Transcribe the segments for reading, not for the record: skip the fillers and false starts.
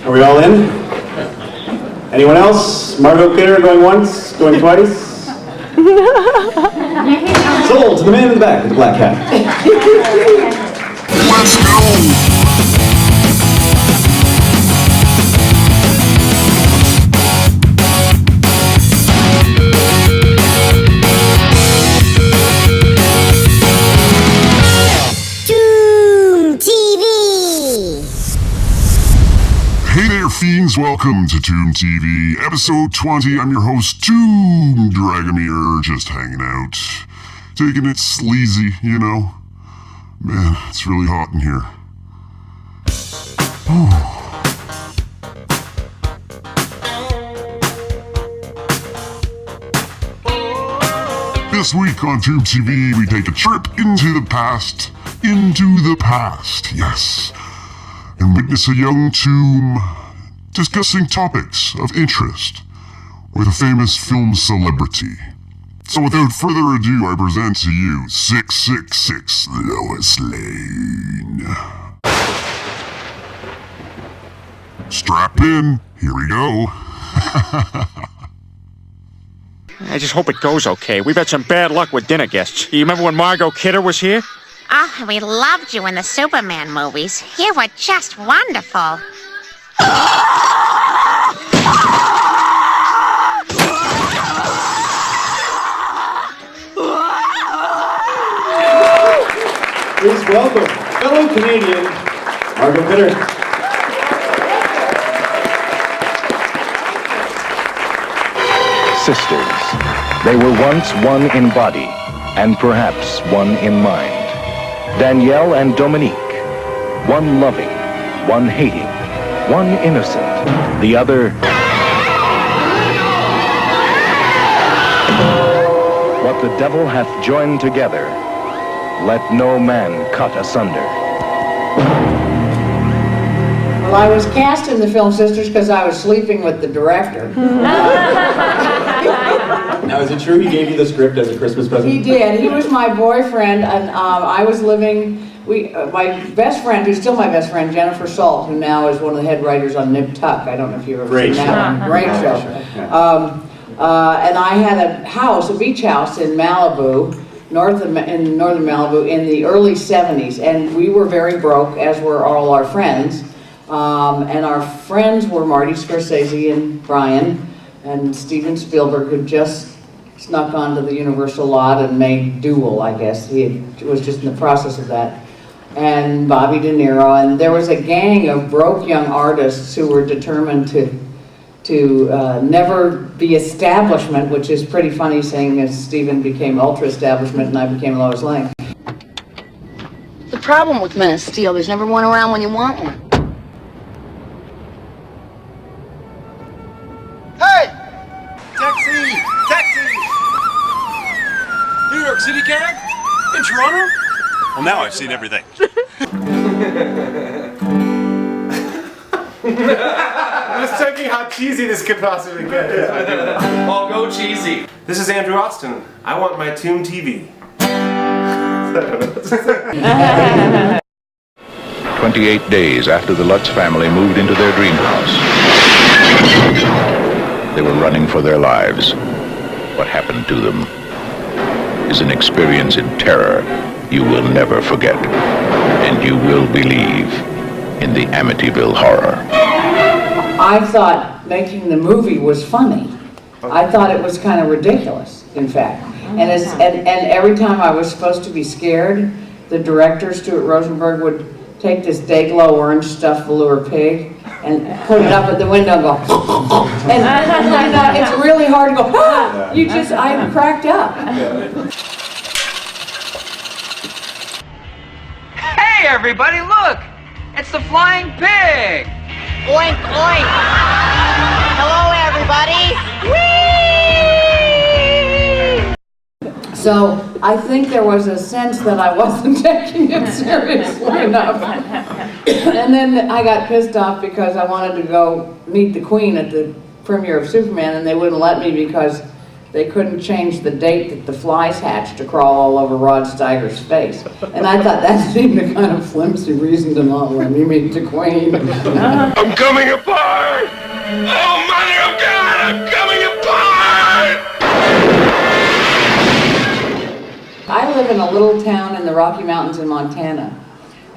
Are we all in? Anyone else? Margot Kidder going once, going twice? Sold to the man in the back with the black hat. Let's go! Fiends, welcome to Tomb TV, episode 20. I'm your host, Tomb Dragomir, just hanging out, taking it sleazy, you know. Man, it's really hot in here. This week on Tomb TV, we take a trip into the past, yes, and witness a young Tomb discussing topics of interest with a famous film celebrity. So without further ado, I present to you 666 Lois Lane. Strap in, here we go. I just hope it goes okay. We've had some bad luck with dinner guests. You remember when Margot Kidder was here? Oh, we loved you in the Superman movies. You were just wonderful. Please welcome fellow Canadian Margot Kidder. Sisters. They were once one in body, and perhaps one in mind. Danielle and Dominique. One loving, one hating, one innocent, the other... What the devil hath joined together, let no man cut asunder. Well, I was cast in the film Sisters because I was sleeping with the director. Now, is it true he gave you the script as a Christmas present? He did. He was my boyfriend, and I was living... my best friend, who's still my best friend, Jennifer Salt, who now is one of the head writers on Nip Tuck. I don't know if you've ever seen that one. Great show. And I had a house, a beach house in Malibu, in northern Malibu, in the early 70s, and we were very broke, as were all our friends. And our friends were Marty Scorsese and Brian and Steven Spielberg, who just snuck onto the Universal lot and made Duel, I guess. He was just in the process of that. And Bobby De Niro, and there was a gang of broke young artists who were determined to never be establishment, which is pretty funny, saying as Steven became ultra-establishment and I became Lois Lane. The problem with Men of Steel, there's never one around when you want one. Hey! Taxi! Taxi! New York City cab? In Toronto? Well, now I've seen everything. I'm just checking how cheesy this could possibly get. I'll go cheesy. This is Andrew Austin. I want my Tomb TV. 28 days after the Lutz family moved into their dream house, they were running for their lives. What happened to them is an experience in terror you will never forget, and you will believe in the Amityville Horror. I thought making the movie was funny. I thought it was kind of ridiculous, in fact. And every time I was supposed to be scared, the director, Stuart Rosenberg, would take this Day-Glo orange stuffed velour pig and put it up at the window and go, and it's really hard to go, ah! I cracked up. Hey everybody, look! It's the flying pig! Oink, oink. Hello, everybody. Whee! So I think there was a sense that I wasn't taking it seriously enough. And then I got pissed off because I wanted to go meet the Queen at the premiere of Superman, and they wouldn't let me because they couldn't change the date that the flies hatched to crawl all over Rod Steiger's face. And I thought that seemed a kind of flimsy reason to not let me meet the Queen. I'm coming apart! Oh, Mother of God, I'm coming apart! I live in a little town in the Rocky Mountains in Montana.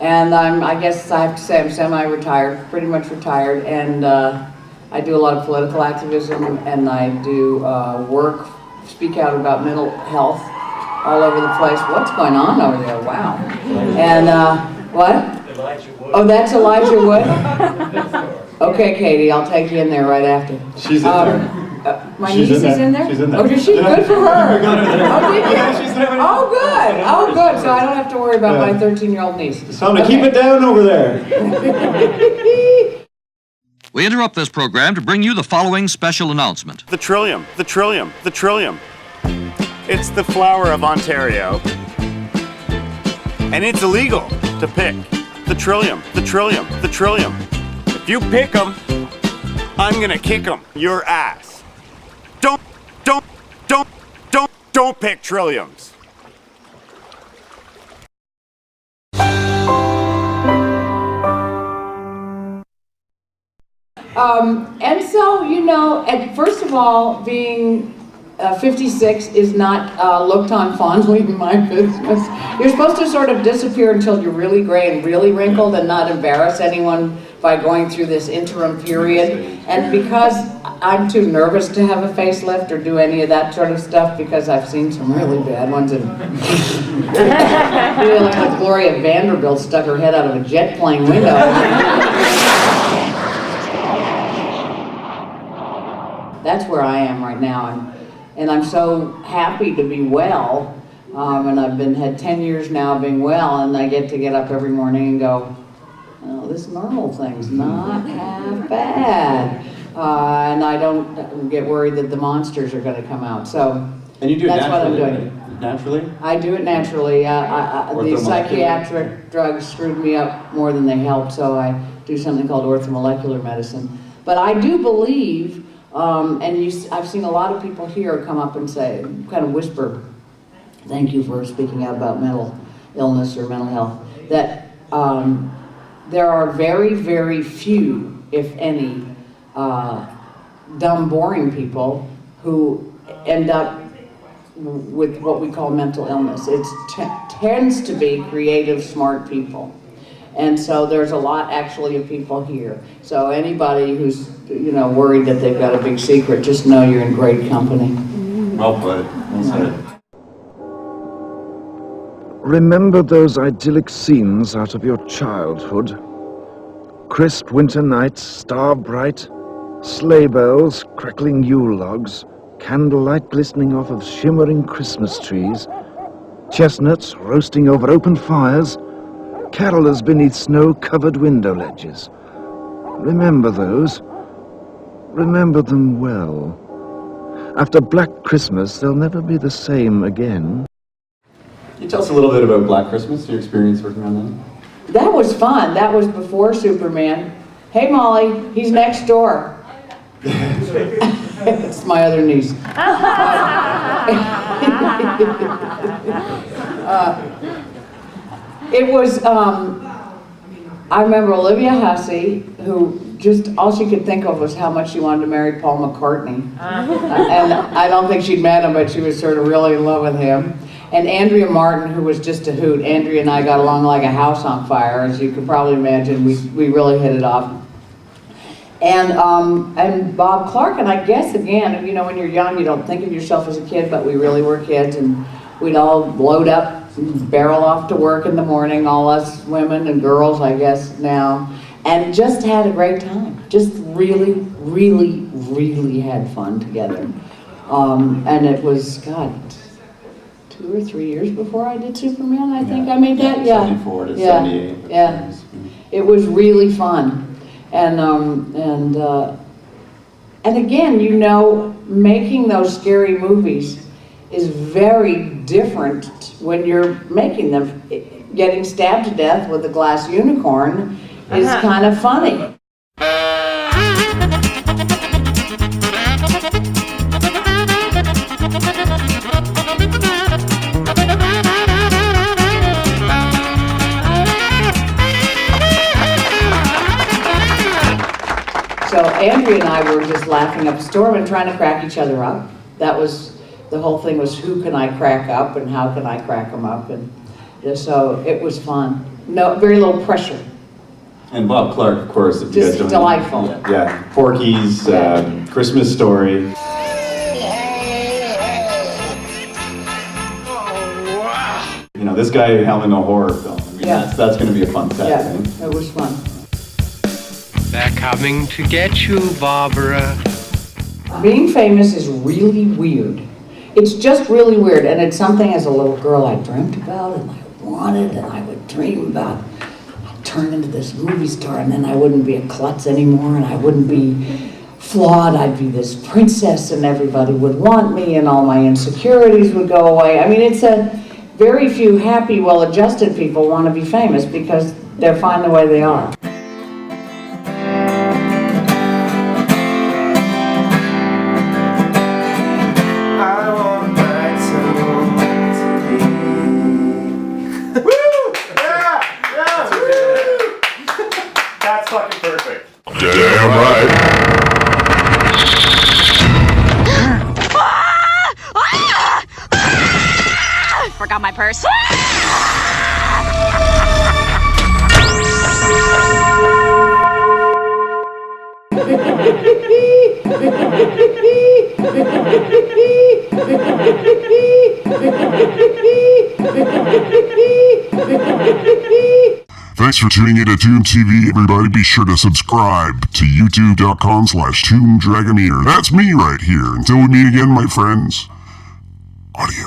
And I guess I have to say I'm semi-retired, pretty much retired, and I do a lot of political activism, and I do work, speak out about mental health all over the place. What's going on over there? Wow. And what? Oh, that's Elijah Wood? Okay, Katie, I'll take you in there right after. She's in there. My niece is in there? She's in there. Oh, is she? Good for her. Oh, did you? Yeah, she's there. Oh, good. Oh, good. So I don't have to worry about my 13-year-old niece. It's time to keep it down over there. We interrupt this program to bring you the following special announcement. The Trillium, the Trillium, the Trillium. It's the flower of Ontario. And it's illegal to pick. The Trillium, the Trillium, the Trillium. If you pick them, I'm gonna kick them. Your ass. Don't pick Trilliums. And so, you know, first of all, being 56 is not looked on fondly in my business. You're supposed to sort of disappear until you're really gray and really wrinkled and not embarrass anyone by going through this interim period. And because I'm too nervous to have a facelift or do any of that sort of stuff, because I've seen some really bad ones, and you know, like Gloria Vanderbilt stuck her head out of a jet plane window. That's where I am right now, and I'm so happy to be well, and I've had 10 years now being well, and I get up every morning and go, oh, this normal thing's not half bad, and I don't get worried that the monsters are going to come out. So And you do it that's naturally, what I'm doing. Naturally? I do it naturally. The psychiatric drugs screwed me up more than they helped, so I do something called orthomolecular medicine. But I do believe, I've seen a lot of people here come up and say, kind of whisper, thank you for speaking out about mental illness or mental health, that there are very, very few, if any, dumb, boring people who end up with what we call mental illness. It tends to be creative, smart people. And so there's a lot actually of people here. So anybody who's, you know, worried that they've got a big secret, just know you're in great company. Well put. Well said. Remember those idyllic scenes out of your childhood? Crisp winter nights, star bright, sleigh bells, crackling Yule logs, candlelight glistening off of shimmering Christmas trees, chestnuts roasting over open fires, carolers beneath snow-covered window ledges. Remember those. Remember them well. After Black Christmas, they'll never be the same again. Can you tell us a little bit about Black Christmas, your experience working on that? That was fun. That was before Superman. Hey, Molly, he's next door. It's my other niece. It was, I remember Olivia Hussey, who just, all she could think of was how much she wanted to marry Paul McCartney. And I don't think she'd met him, but she was sort of really in love with him. And Andrea Martin, who was just a hoot. Andrea and I got along like a house on fire, as you could probably imagine. We really hit it off. And Bob Clark, and I guess again, you know, when you're young, you don't think of yourself as a kid, but we really were kids, and we'd all load up, and barrel off to work in the morning, all us women and girls, I guess now, and just had a great time. Just really, really, really had fun together. And it was, God, 2 or 3 years before I did Superman, I think I made that, yeah. 74 to 78. Yeah, it was really fun. And again, you know, making those scary movies is very different when you're making them. Getting stabbed to death with a glass unicorn is kind of funny. Andrea and I were just laughing up a storm and trying to crack each other up. That was, the whole thing was who can I crack up and how can I crack them up, and so it was fun. No, very little pressure. And Bob Clark, of course. If you Just guys don't delightful. Yeah, Porky's, Christmas Story. You know, this guy helming a horror film. I mean, that's going to be a fun set. Yeah, right? it was fun. They're coming to get you, Barbara. Being famous is really weird. It's just really weird, and it's something as a little girl I dreamt about, and I wanted, and I would dream about. I'd turn into this movie star, and then I wouldn't be a klutz anymore, and I wouldn't be flawed. I'd be this princess, and everybody would want me, and all my insecurities would go away. I mean, it's a very few happy, well-adjusted people want to be famous because they're fine the way they are. That's fucking perfect. Damn right. Forgot my purse. Thanks for tuning in to Toon TV, everybody. Be sure to subscribe to youtube.com/ToonDragomir. That's me right here. Until we meet again, my friends. Audio.